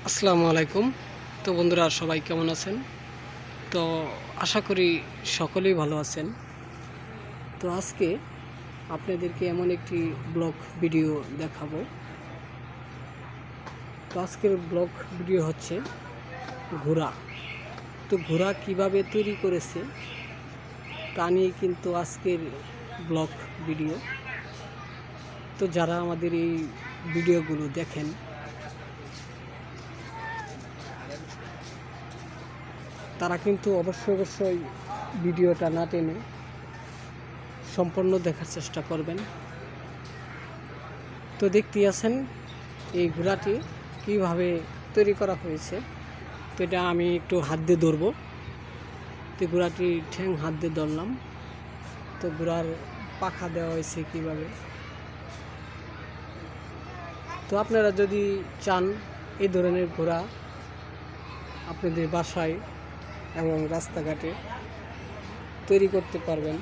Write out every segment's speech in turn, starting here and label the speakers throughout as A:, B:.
A: আসসালামু আলাইকুম। তো বন্ধুরা সবাই কেমন আছেন? তো আশা করি সকলেই ভালো আছেন। তো আজকে আপনাদেরকে এমন একটি ব্লগ ভিডিও দেখাবো। তো আজকের ব্লগ ভিডিও হচ্ছে ঘোড়া। তো ঘোড়া কিভাবে তৈরি করেছে তা নিয়ে কিন্তু আজকের ব্লগ ভিডিও। তো যারা আমাদের এই ভিডিওগুলো দেখেন তারা কিন্তু অবশ্যই ভিডিওটা না টেনে সম্পূর্ণ দেখার চেষ্টা করবেন। তো দেখতেই আছেন এই ঘোড়াটি কীভাবে তৈরি করা হয়েছে। তো এটা আমি একটু হাত দিয়ে ধরবো। তো ঘোড়াটি ঠ্যাং হাত দিয়ে ধরলাম। তো ঘোড়ার পাখা দেওয়া হয়েছে কীভাবে। তো আপনারা যদি চান এই ধরনের ঘোড়া আপনাদের বাসায় এবং রাস্তাঘাটে তৈরি করতে পারবেন।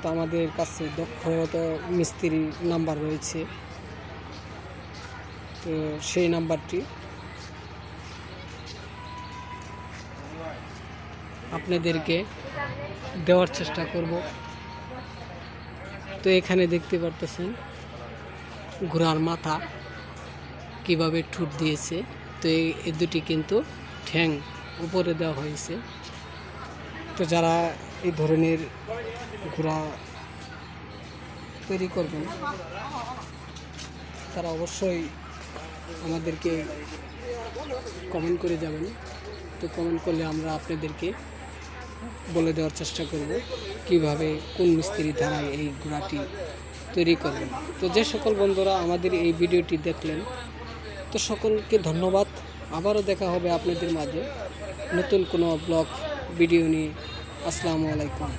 A: তো আমাদের কাছে দক্ষতা মিস্ত্রি নাম্বার রয়েছে। তো সেই নাম্বারটি আপনাদেরকে দেওয়ার চেষ্টা করব। তো এখানে দেখতে পারতেছেন ঘোড়ার মাথা কিভাবে ঠুট দিয়েছে। তো এই দুটি কিন্তু ঠ্যাং উপরে দেওয়া হয়েছে। তো যারা এই ধরনের ঘোড়া তৈরি করবেন তারা অবশ্যই আমাদেরকে কমেন্ট করে যাবেন। তো কমেন্ট করলে আমরা আপনাদেরকে বলে দেওয়ার চেষ্টা করব কিভাবে কোন মিস্ত্রি দ্বারা এই ঘোড়াটি তৈরি করবেন। তো যে সকল বন্ধুরা আমাদের এই ভিডিওটি দেখলেন তো সকলকে ধন্যবাদ। আবারও দেখা হবে আপনাদের মাঝে নতুন কোনো ব্লগ ভিডিও নিয়ে। আসসালামু আলাইকুম।